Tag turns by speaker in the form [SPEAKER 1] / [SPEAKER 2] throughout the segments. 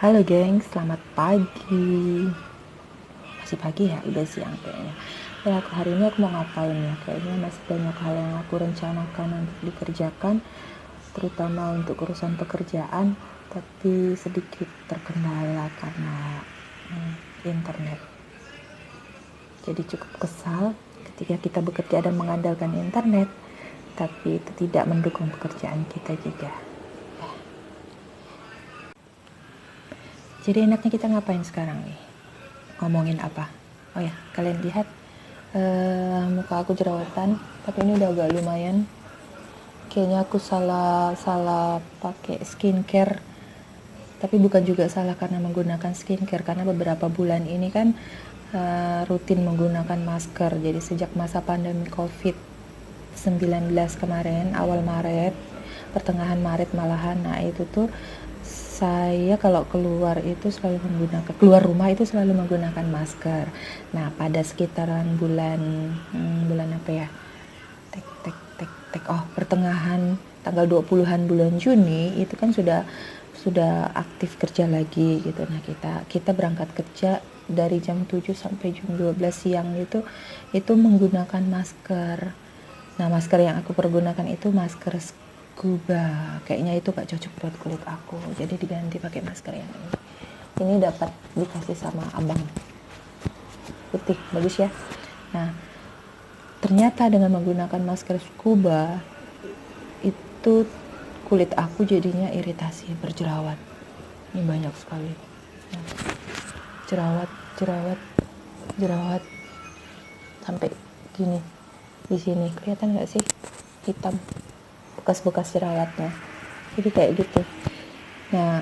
[SPEAKER 1] Halo geng, selamat pagi. Masih pagi ya, udah siang kayaknya. Ya, hari ini aku mau ngapain ya? Kayaknya masih banyak hal yang aku rencanakan untuk dikerjakan, terutama untuk urusan pekerjaan, tapi sedikit terkendala karena internet. Jadi cukup kesal ketika kita bekerja dan mengandalkan internet, tapi itu tidak mendukung pekerjaan kita juga. Jadi enaknya kita ngapain sekarang nih? Ngomongin apa? Oh ya, kalian lihat muka aku jerawatan, tapi ini udah agak lumayan. Kayaknya aku salah pakai skincare, tapi bukan juga salah karena menggunakan skincare, karena beberapa bulan ini kan rutin menggunakan masker. Jadi sejak masa pandemi COVID-19 kemarin, awal Maret, pertengahan Maret malahan, nah itu tuh saya kalau keluar rumah itu selalu menggunakan masker. Nah, pada sekitaran bulan apa ya? Pertengahan tanggal 20-an bulan Juni itu kan sudah aktif kerja lagi gitu. Nah, kita berangkat kerja dari jam 7 sampai jam 12 siang itu menggunakan masker. Nah, masker yang aku pergunakan itu masker scuba. Kayaknya itu gak cocok buat kulit aku. Jadi diganti pakai masker yang ini. Ini dapat dikasih sama abang. Putih, bagus ya. Nah, ternyata dengan menggunakan masker scuba itu kulit aku jadinya iritasi, berjerawat. Ini banyak sekali. Nah, jerawat sampai gini. Di sini kelihatan nggak sih hitam bekas-bekas jerawatnya, jadi kayak gitu. Nah,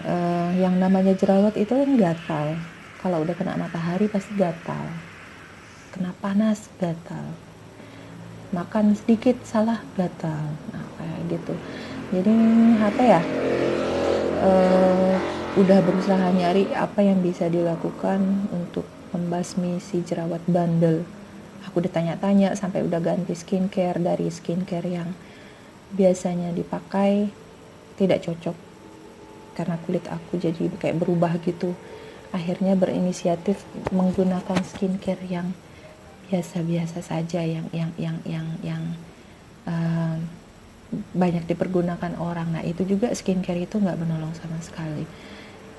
[SPEAKER 1] yang namanya jerawat itu kan gatal. Kalau udah kena matahari pasti gatal, kena panas gatal, makan sedikit salah gatal. Nah, kayak gitu. Jadi apa ya, udah berusaha nyari apa yang bisa dilakukan untuk membasmi si jerawat bandel. Aku ditanya-tanya sampai udah ganti skincare, dari skincare yang biasanya dipakai tidak cocok karena kulit aku jadi kayak berubah gitu. Akhirnya berinisiatif menggunakan skincare yang biasa-biasa saja, yang banyak dipergunakan orang. Nah, itu juga skincare itu nggak menolong sama sekali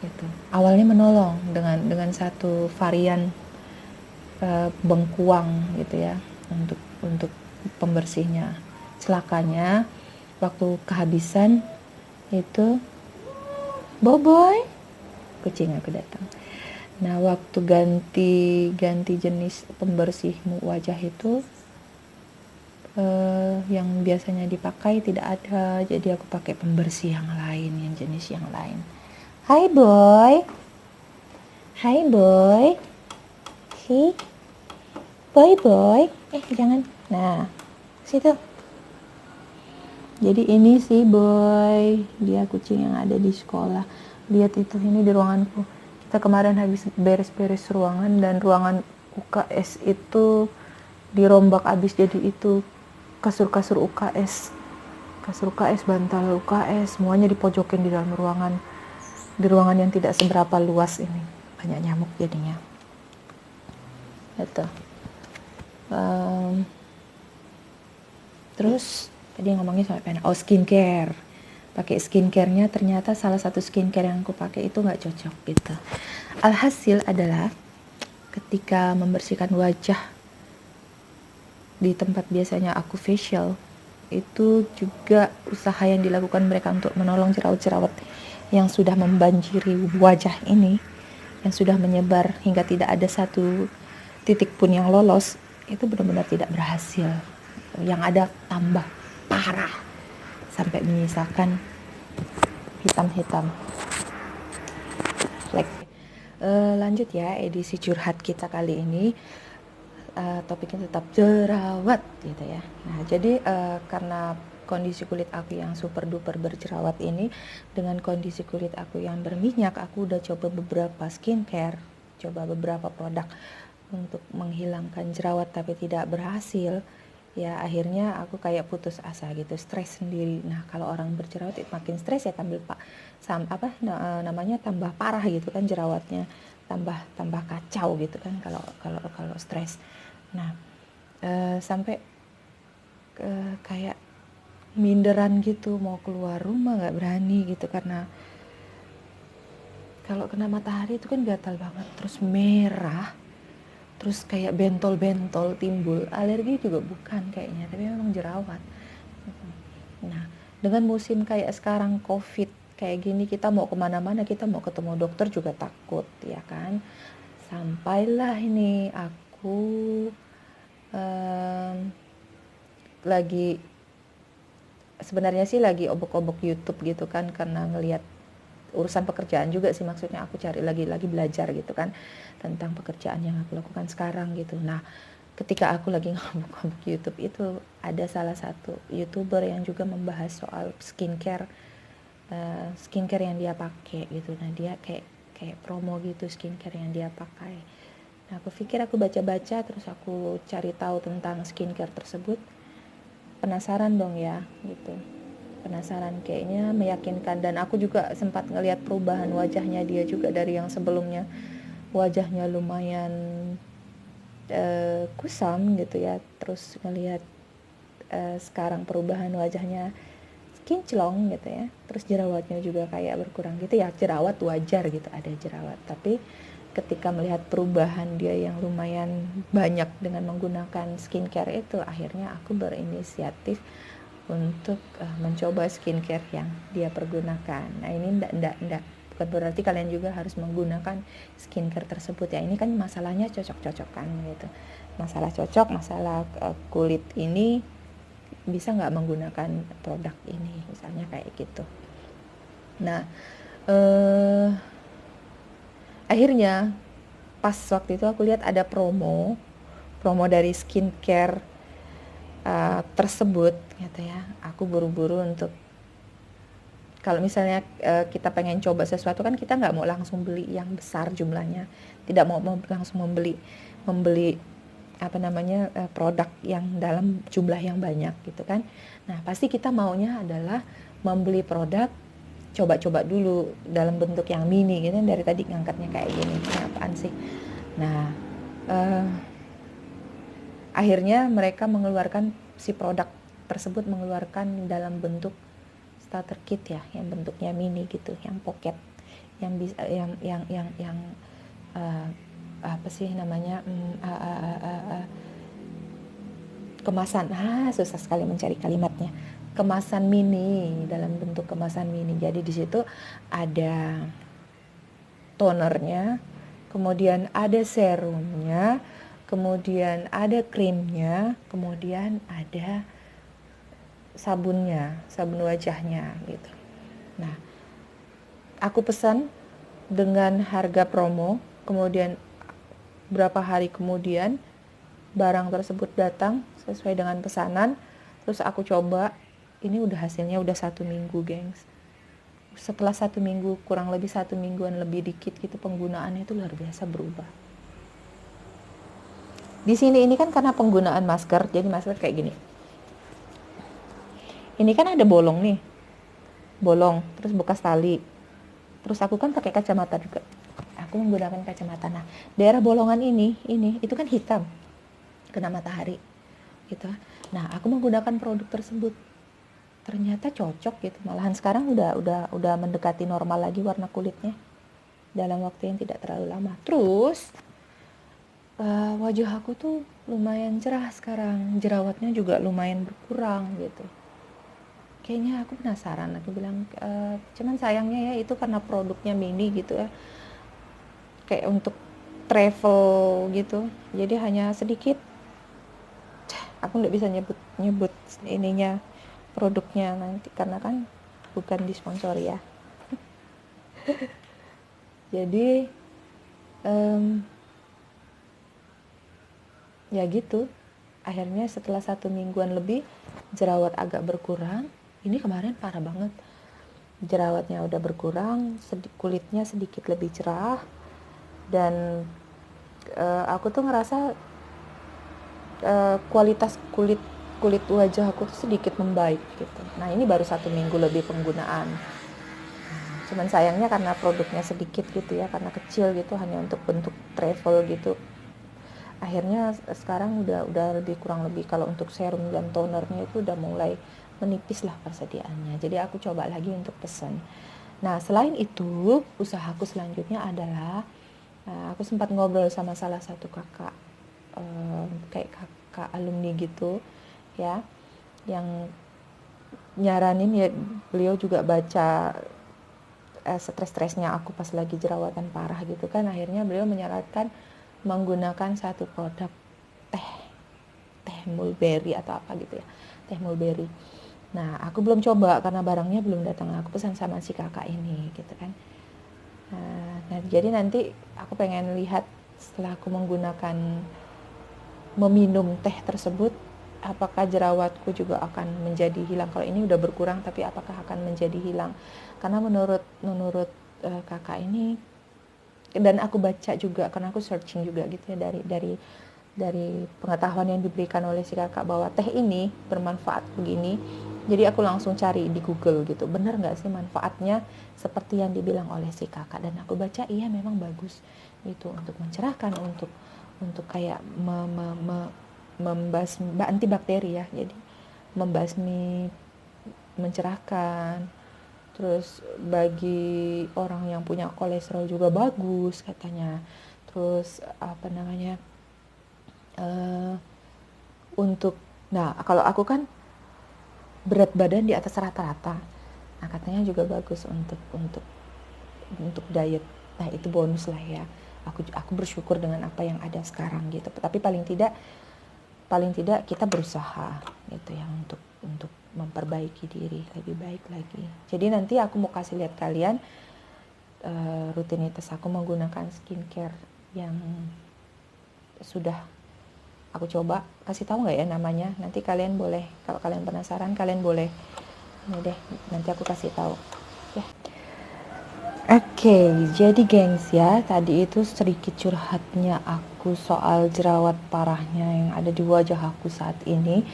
[SPEAKER 1] gitu. Awalnya menolong dengan satu varian bengkuang gitu ya, untuk pembersihnya. Celakanya waktu kehabisan itu Boboy, kucing aku datang. Nah, waktu ganti jenis pembersih wajah itu yang biasanya dipakai tidak ada, jadi aku pakai pembersih yang lain, yang jenis yang lain. Hai boy, hai boy, si boy, jangan. Nah, situ. Jadi ini si boy, dia kucing yang ada di sekolah. Lihat itu, ini di ruanganku. Kita kemarin habis beres-beres ruangan, dan ruangan UKS itu dirombak abis, jadi itu kasur-kasur UKS, bantal UKS, semuanya dipojokin di dalam ruangan. Di ruangan yang tidak seberapa luas ini, banyak nyamuk jadinya. Itu. Terus tadi ngomongin sampai pena. Oh, skincare. Pakai skincare-nya, ternyata salah satu skincare yang aku pakai itu nggak cocok gitu. Alhasil adalah ketika membersihkan wajah di tempat biasanya aku facial, itu juga usaha yang dilakukan mereka untuk menolong jerawat-jerawat yang sudah membanjiri wajah ini, yang sudah menyebar hingga tidak ada satu titik pun yang lolos, itu benar-benar tidak berhasil. Yang ada tambah parah sampai menyisakan hitam-hitam. Lanjut ya, edisi curhat kita kali ini. Topiknya tetap jerawat gitu ya. Nah, jadi karena kondisi kulit aku yang super duper berjerawat ini dengan kondisi kulit aku yang berminyak, aku udah coba beberapa skincare, coba beberapa produk untuk menghilangkan jerawat, tapi tidak berhasil. ya akhirnya aku kayak putus asa gitu, stres sendiri. Nah kalau orang berjerawat makin stres ya namanya tambah parah gitu kan jerawatnya, tambah kacau gitu kan kalau kalau kalau stres. Nah sampai kayak minderan gitu, mau keluar rumah nggak berani gitu, karena kalau kena matahari itu kan gatal banget, terus merah, terus kayak bentol-bentol timbul. Alergi juga bukan kayaknya, tapi memang jerawat. Nah dengan musim kayak sekarang covid kayak gini, kita mau kemana-mana, kita mau ketemu dokter juga takut ya kan. Sampailah ini aku um, lagi, sebenarnya sih lagi obok-obok YouTube gitu kan, karena ngelihat urusan pekerjaan juga sih, maksudnya aku cari lagi belajar gitu kan tentang pekerjaan yang aku lakukan sekarang gitu. Nah ketika aku lagi ngobok-ngobok YouTube itu, ada salah satu YouTuber yang juga membahas soal skincare yang dia pakai gitu. Nah dia kayak kayak promo gitu skincare yang dia pakai. Nah aku pikir, aku baca-baca, terus aku cari tahu tentang skincare tersebut, penasaran dong ya gitu, penasaran, kayaknya meyakinkan. Dan aku juga sempat ngelihat perubahan wajahnya dia juga, dari yang sebelumnya wajahnya lumayan kusam gitu ya, terus ngelihat sekarang perubahan wajahnya kinclong gitu ya, terus jerawatnya juga kayak berkurang gitu ya. Jerawat wajar gitu, ada jerawat, tapi ketika melihat perubahan dia yang lumayan banyak dengan menggunakan skincare itu, akhirnya aku berinisiatif untuk mencoba skincare yang dia pergunakan. Nah ini enggak, bukan berarti kalian juga harus menggunakan skincare tersebut ya. Ini kan masalahnya cocok-cocokan gitu. Masalah cocok, masalah kulit ini bisa nggak menggunakan produk ini, misalnya kayak gitu. Nah akhirnya pas waktu itu aku lihat ada promo dari skincare tersebut gitu ya. Aku buru-buru untuk, kalau misalnya kita pengen coba sesuatu kan, kita nggak mau langsung beli yang besar jumlahnya, tidak mau langsung membeli apa namanya produk yang dalam jumlah yang banyak gitu kan. Nah pasti kita maunya adalah membeli produk, coba-coba dulu dalam bentuk yang mini gitu. Dari tadi ngangkatnya kayak gini, ini apaan sih. Nah akhirnya mereka mengeluarkan, si produk tersebut mengeluarkan dalam bentuk starter kit ya, yang bentuknya mini gitu, yang pocket, yang bisa yang apa sih namanya kemasan, susah sekali mencari kalimatnya, kemasan mini, dalam bentuk kemasan mini. Jadi di situ ada tonernya, kemudian ada serumnya, kemudian ada krimnya, kemudian ada sabunnya, sabun wajahnya gitu. Nah aku pesan dengan harga promo, kemudian berapa hari kemudian barang tersebut datang sesuai dengan pesanan. Terus aku coba, ini udah hasilnya udah 1 minggu gengs. Setelah 1 minggu, kurang lebih 1 mingguan lebih dikit gitu, penggunaannya itu luar biasa berubah. Di sini ini kan karena penggunaan masker, jadi masker kayak gini. Ini kan ada bolong nih, bolong, terus bekas tali. Terus aku kan pakai kacamata juga. Aku menggunakan kacamata. Nah, daerah bolongan ini itu kan hitam kena matahari gitu. Nah, aku menggunakan produk tersebut, ternyata cocok gitu. Malahan sekarang udah mendekati normal lagi warna kulitnya dalam waktu yang tidak terlalu lama. Terus wajah aku tuh lumayan cerah sekarang, jerawatnya juga lumayan berkurang gitu. Kayaknya aku penasaran, aku bilang cuman sayangnya ya itu karena produknya mini gitu ya, kayak untuk travel gitu, jadi hanya sedikit. Aku nggak bisa nyebut ininya, produknya nanti, karena kan bukan disponsori ya. Jadi ya gitu, akhirnya setelah 1 mingguan lebih jerawat agak berkurang. Ini kemarin parah banget, jerawatnya udah berkurang, kulitnya sedikit lebih cerah. Dan aku tuh ngerasa kualitas kulit kulit wajah aku tuh sedikit membaik gitu. Nah ini baru 1 minggu lebih penggunaan. Cuman sayangnya karena produknya sedikit gitu ya, karena kecil gitu, hanya untuk bentuk travel gitu. Akhirnya sekarang udah lebih kurang lebih kalau untuk serum dan tonernya itu udah mulai menipis lah persediaannya. Jadi aku coba lagi untuk pesan. Nah selain itu usahaku selanjutnya adalah aku sempat ngobrol sama salah satu kakak, kayak kakak alumni gitu ya, yang nyaranin ya, beliau juga baca stres-stresnya aku pas lagi jerawatan parah gitu kan. Akhirnya beliau menyarankan menggunakan satu produk teh mulberry atau apa gitu ya, teh mulberry. Nah aku belum coba karena barangnya belum datang, aku pesan sama si kakak ini gitu kan. Nah jadi nanti aku pengen lihat setelah aku meminum teh tersebut, apakah jerawatku juga akan menjadi hilang. Kalau ini udah berkurang, tapi apakah akan menjadi hilang? Karena menurut kakak ini, dan aku baca juga karena aku searching juga gitu ya, dari pengetahuan yang diberikan oleh si kakak bahwa teh ini bermanfaat begini. Jadi aku langsung cari di Google gitu, benar nggak sih manfaatnya seperti yang dibilang oleh si kakak. Dan aku baca iya memang bagus itu untuk mencerahkan, untuk kayak membasmi antibakteri ya, jadi membasmi, mencerahkan. Terus bagi orang yang punya kolesterol juga bagus katanya. Terus apa namanya, untuk, nah kalau aku kan berat badan di atas rata-rata, nah katanya juga bagus untuk diet. Nah itu bonus lah ya, aku bersyukur dengan apa yang ada sekarang gitu. Tapi paling tidak kita berusaha gitu ya, untuk memperbaiki diri lebih baik lagi. Jadi nanti aku mau kasih lihat kalian rutinitas aku menggunakan skincare yang sudah aku coba. Kasih tahu nggak ya namanya? Nanti kalian boleh, kalau kalian penasaran, kalian boleh ini deh, nanti aku kasih tahu ya. Oke, jadi gengs ya, tadi itu sedikit curhatnya aku soal jerawat parahnya yang ada di wajah aku saat ini.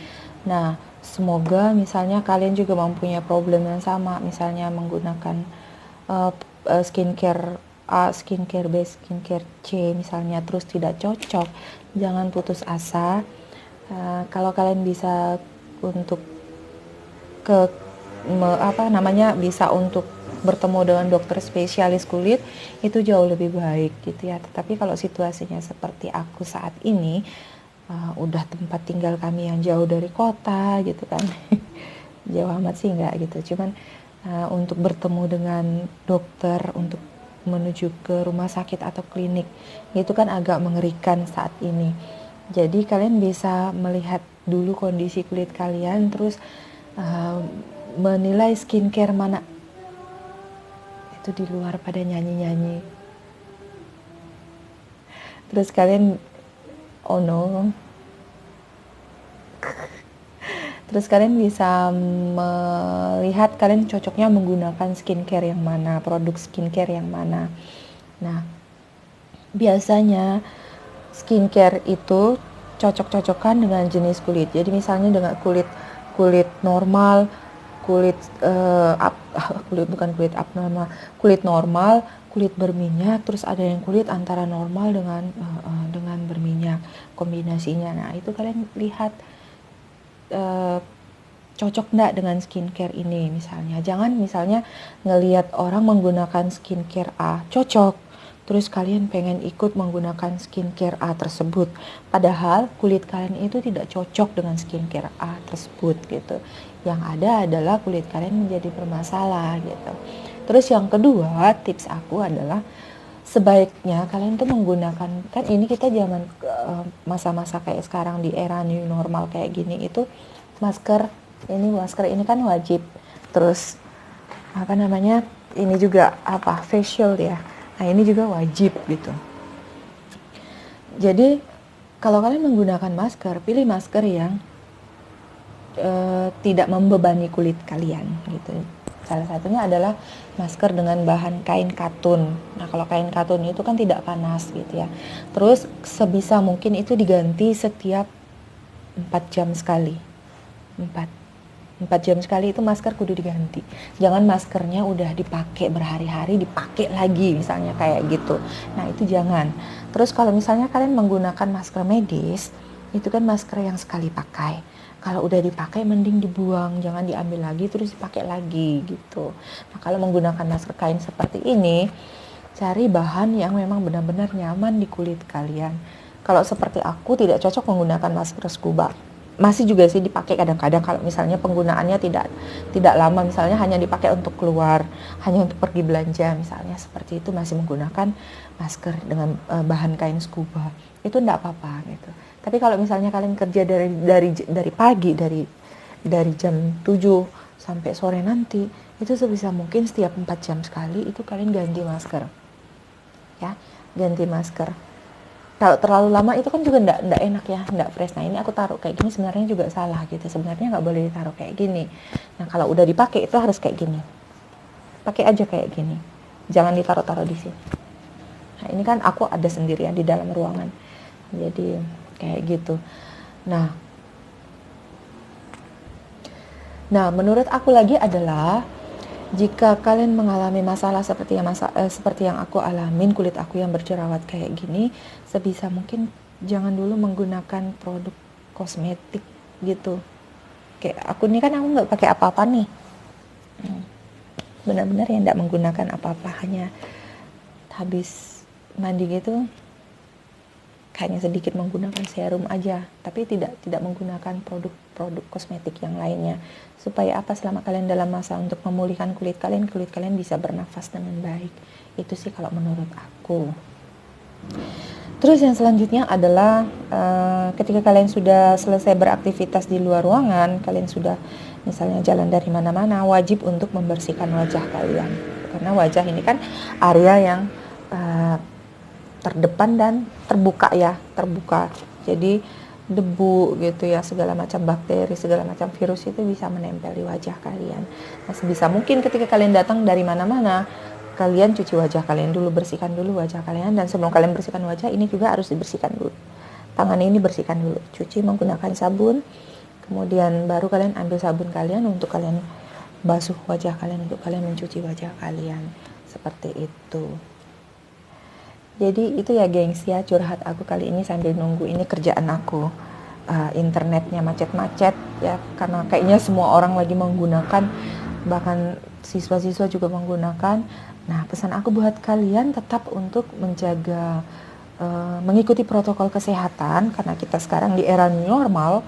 [SPEAKER 1] Nah, semoga misalnya kalian juga mempunyai problem yang sama, misalnya menggunakan skincare A, skincare B, skincare C misalnya, terus tidak cocok, jangan putus asa. Kalau kalian bisa untuk bisa untuk bertemu dengan dokter spesialis kulit, itu jauh lebih baik gitu ya. Tetapi kalau situasinya seperti aku saat ini, udah tempat tinggal kami yang jauh dari kota gitu kan, jauh amat sih enggak gitu, cuman untuk bertemu dengan dokter, untuk menuju ke rumah sakit atau klinik, itu kan agak mengerikan saat ini. Jadi kalian bisa melihat dulu kondisi kulit kalian, terus menilai skincare mana. Itu di luar pada nyanyi-nyanyi, terus kalian oh no, terus kalian bisa melihat kalian cocoknya menggunakan skincare yang mana, produk skincare yang mana. Nah biasanya skincare itu cocok-cocokan dengan jenis kulit. Jadi misalnya dengan kulit normal, kulit abnormal, kulit normal, kulit berminyak, terus ada yang kulit antara normal dengan berminyak, kombinasinya. Nah itu kalian lihat cocok enggak dengan skincare ini misalnya. Jangan misalnya ngelihat orang menggunakan skincare A cocok, terus kalian pengen ikut menggunakan skincare A tersebut, padahal kulit kalian itu tidak cocok dengan skincare A tersebut gitu. Yang ada adalah kulit kalian menjadi bermasalah gitu. Terus yang kedua, tips aku adalah sebaiknya kalian tuh menggunakan, kan ini kita zaman masa-masa kayak sekarang di era new normal kayak gini, itu masker ini kan wajib. Terus ini juga facial ya. Nah ini juga wajib gitu. Jadi kalau kalian menggunakan masker, pilih masker yang tidak membebani kulit kalian gitu. Salah satunya adalah masker dengan bahan kain katun. Nah kalau kain katun itu kan tidak panas gitu ya. Terus sebisa mungkin itu diganti setiap 4 jam sekali. 4 jam sekali itu masker kudu diganti. Jangan maskernya udah dipakai berhari-hari dipakai lagi misalnya kayak gitu. Nah itu jangan. Terus kalau misalnya kalian menggunakan masker medis, itu kan masker yang sekali pakai. Kalau udah dipakai mending dibuang, jangan diambil lagi terus dipakai lagi gitu. Nah kalau menggunakan masker kain seperti ini, cari bahan yang memang benar-benar nyaman di kulit kalian. Kalau seperti aku tidak cocok menggunakan masker scuba. Masih juga sih dipakai kadang-kadang kalau misalnya penggunaannya tidak lama, misalnya hanya dipakai untuk keluar, hanya untuk pergi belanja misalnya seperti itu, masih menggunakan masker dengan bahan kain scuba. Itu enggak apa-apa gitu. Tapi kalau misalnya kalian kerja dari pagi, dari jam 7 sampai sore nanti, itu sebisa mungkin setiap 4 jam sekali itu kalian ganti masker. Ya, ganti masker. Kalau terlalu lama itu kan juga enggak enak ya, enggak fresh. Nah ini aku taruh kayak gini sebenarnya juga salah gitu. Sebenarnya nggak boleh ditaruh kayak gini. Nah kalau udah dipakai itu harus kayak gini. Pakai aja kayak gini. Jangan ditaruh-taruh di sini. Nah ini kan aku ada sendirian di dalam ruangan. Jadi kayak gitu. Nah menurut aku lagi adalah jika kalian mengalami masalah seperti yang aku alamin, kulit aku yang berjerawat kayak gini, sebisa mungkin jangan dulu menggunakan produk kosmetik gitu. Kayak aku nih kan aku nggak pakai apa-apa nih, benar-benar ya nggak menggunakan apa-apa, hanya habis mandi gitu hanya sedikit menggunakan serum aja, tapi tidak menggunakan produk kosmetik yang lainnya. Supaya apa? Selama kalian dalam masa untuk memulihkan kulit kalian bisa bernafas dengan baik. Itu sih kalau menurut aku. Terus yang selanjutnya adalah ketika kalian sudah selesai beraktivitas di luar ruangan, kalian sudah misalnya jalan dari mana-mana, wajib untuk membersihkan wajah kalian. Karena wajah ini kan area yang terdepan dan terbuka. Jadi debu gitu ya, segala macam bakteri, segala macam virus itu bisa menempel di wajah kalian. Nah, sebisa mungkin ketika kalian datang dari mana-mana, kalian cuci wajah kalian dulu, bersihkan dulu wajah kalian, dan sebelum kalian bersihkan wajah ini juga harus dibersihkan dulu. Tangan ini bersihkan dulu, cuci menggunakan sabun, kemudian baru kalian ambil sabun kalian untuk kalian basuh wajah kalian, untuk kalian mencuci wajah kalian. Seperti itu. Jadi itu ya gengs ya, curhat aku kali ini sambil nunggu ini kerjaan aku. Internetnya macet-macet ya, karena kayaknya semua orang lagi menggunakan, bahkan siswa-siswa juga menggunakan. Nah pesan aku buat kalian tetap untuk menjaga, mengikuti protokol kesehatan, karena kita sekarang di era new normal.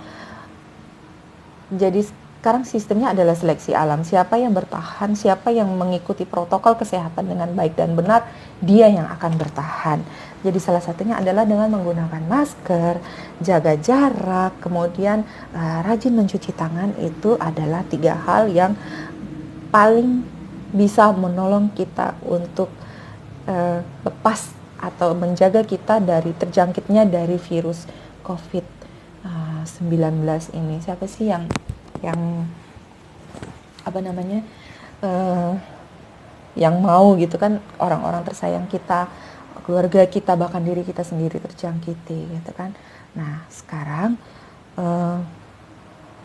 [SPEAKER 1] Jadi sekarang sistemnya adalah seleksi alam. Siapa yang bertahan, siapa yang mengikuti protokol kesehatan dengan baik dan benar, dia yang akan bertahan. Jadi salah satunya adalah dengan menggunakan masker, jaga jarak, kemudian rajin mencuci tangan. Itu adalah 3 hal yang paling bisa menolong kita untuk lepas atau menjaga kita dari terjangkitnya dari virus COVID-19 ini. Siapa sih yang yang mau gitu kan, orang-orang tersayang kita, keluarga kita, bahkan diri kita sendiri terjangkiti gitu kan. Nah sekarang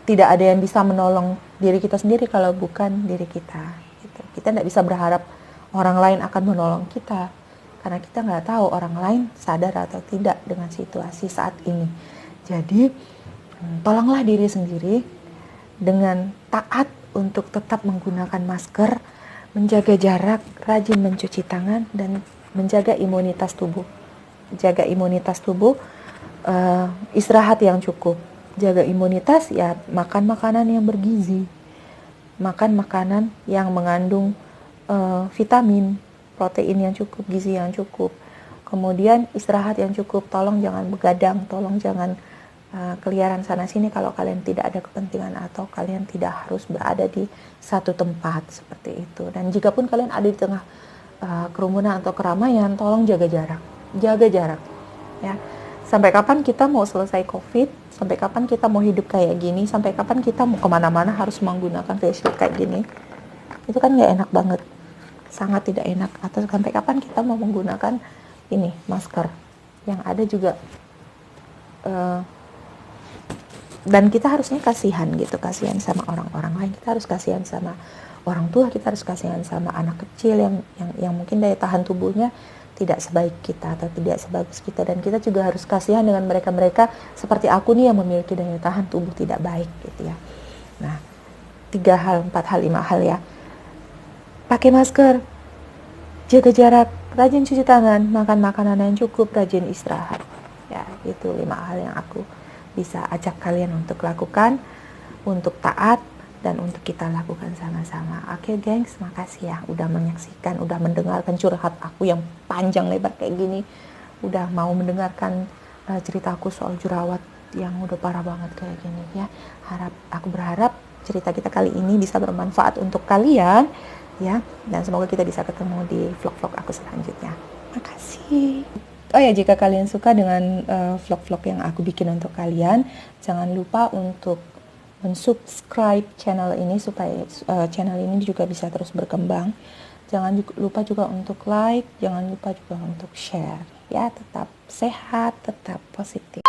[SPEAKER 1] tidak ada yang bisa menolong diri kita sendiri kalau bukan diri kita gitu. Kita tidak bisa berharap orang lain akan menolong kita, karena kita nggak tahu orang lain sadar atau tidak dengan situasi saat ini. Jadi tolonglah diri sendiri dengan taat untuk tetap menggunakan masker, menjaga jarak, rajin mencuci tangan, dan menjaga imunitas tubuh. Jaga imunitas tubuh, istirahat yang cukup. Jaga imunitas ya, makan makanan yang bergizi, makan makanan yang mengandung vitamin, protein yang cukup, gizi yang cukup. Kemudian istirahat yang cukup. Tolong jangan begadang, tolong jangan keliaran sana sini kalau kalian tidak ada kepentingan atau kalian tidak harus berada di satu tempat seperti itu. Dan jika pun kalian ada di tengah kerumunan atau keramaian, tolong jaga jarak ya. Sampai kapan kita mau selesai COVID? Sampai kapan kita mau hidup kayak gini? Sampai kapan kita mau kemana-mana harus menggunakan face shield kayak gini? Itu kan nggak enak banget, sangat tidak enak. Atau sampai kapan kita mau menggunakan ini masker yang ada juga Dan kita harusnya kasihan gitu, kasihan sama orang-orang lain, kita harus kasihan sama orang tua, kita harus kasihan sama anak kecil yang mungkin daya tahan tubuhnya tidak sebaik kita atau tidak sebagus kita, dan kita juga harus kasihan dengan mereka-mereka seperti aku nih yang memiliki daya tahan tubuh tidak baik gitu ya. Nah, 3 hal, 4 hal, 5 hal ya. Pakai masker, jaga jarak, rajin cuci tangan, makan makanan yang cukup, rajin istirahat. Ya, itu 5 hal yang aku bisa ajak kalian untuk lakukan, untuk taat, dan untuk kita lakukan sama-sama. Oke gengs, makasih ya udah menyaksikan, udah mendengarkan curhat aku yang panjang lebar kayak gini, udah mau mendengarkan ceritaku soal jerawat yang udah parah banget kayak gini ya. Aku berharap cerita kita kali ini bisa bermanfaat untuk kalian ya, dan semoga kita bisa ketemu di vlog-vlog aku selanjutnya. Makasih. Oh ya, jika kalian suka dengan vlog-vlog yang aku bikin untuk kalian, jangan lupa untuk mensubscribe channel ini supaya channel ini juga bisa terus berkembang. Jangan lupa juga untuk like, jangan lupa juga untuk share. Ya, tetap sehat, tetap positif.